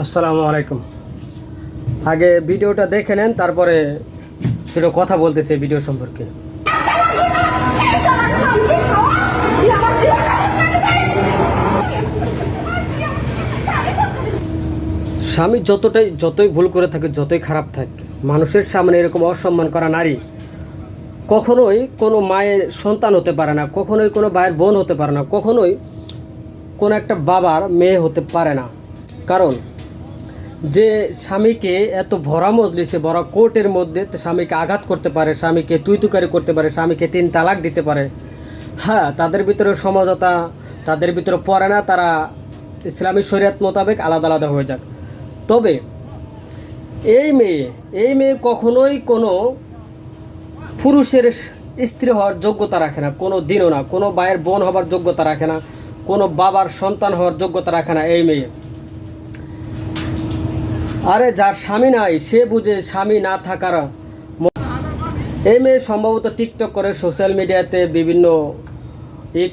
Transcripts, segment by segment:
আসসালামু আলাইকুম। আগে ভিডিওটা দেখে নেন, তারপরে দুটো কথা বলতেছে ভিডিও সম্পর্কে। স্বামী যতই ভুল করে থাকে, যতই খারাপ থাকে, মানুষের সামনে এরকম অসম্মান করা নারী কখনোই কোনো মায়ের সন্তান হতে পারে না, কখনোই কোনো ভাইয়ের বোন হতে পারে না, কখনোই কোনো একটা বাবার মেয়ে হতে পারে না। কারণ যে স্বামীকে এত ভরা মজলিসে, ভরা কোর্টের মধ্যে স্বামীকে আঘাত করতে পারে, স্বামীকে তুই করতে পারে, স্বামীকে 3 তালাক দিতে পারে, হ্যাঁ, তাদের ভিতরে সমঝোতা, তাদের ভিতরে পড়ে না, তারা ইসলামী শরিয়ত মোতাবেক আলাদা আলাদা হয়ে যাক। তবে এই মেয়ে কখনোই কোনো পুরুষের স্ত্রী হওয়ার যোগ্যতা রাখে না, কোনো দিনও না। কোনো ভাইয়ের বোন হবার যোগ্যতা রাখে না, কোনো বাবার সন্তান হওয়ার যোগ্যতা রাখে না এই মেয়ে। আরে যার স্বামী নাই সে বুঝে স্বামী না থাকার। এই মেয়ে সম্ভবত টিকটক করে, সোশ্যাল মিডিয়াতে বিভিন্ন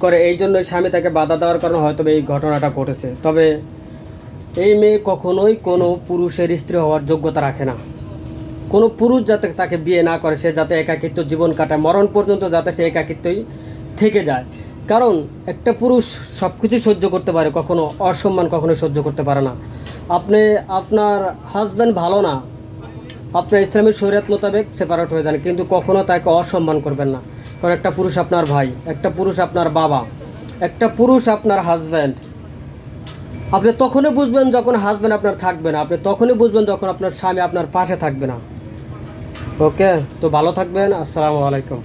করে, এই জন্যই স্বামী তাকে বাধা দেওয়ার কারণে হয়তো এই ঘটনাটা ঘটেছে। তবে এই মেয়ে কখনোই কোনো পুরুষের স্ত্রী হওয়ার যোগ্যতা রাখে না। কোনো পুরুষ যাতে তাকে বিয়ে না করে, সে যাতে একাকিত্ব জীবন কাটায়, মরণ পর্যন্ত যাতে সে একাকিত্বই থেকে যায়। কারণ একটা পুরুষ সব কিছুই সহ্য করতে পারে, কখনো অসম্মান কখনো সহ্য করতে পারে না। আপনার হাজব্যান্ড ভালো না, আপনার ইসলামী শরিয়ত মোতাবেক সেপারেট হয়ে যান, কিন্তু কখনো তাকে অসম্মান করবেন না। কারণ একটা পুরুষ আপনার ভাই, একটা পুরুষ আপনার বাবা, একটা পুরুষ আপনার হাজব্যান্ড। আপনি তখনই বুঝবেন যখন হাজব্যান্ড আপনার থাকবে না, আপনি তখনই বুঝবেন যখন আপনার স্বামী আপনার পাশে থাকবে না। ওকে, তো ভালো থাকবেন। আসসালামু আলাইকুম।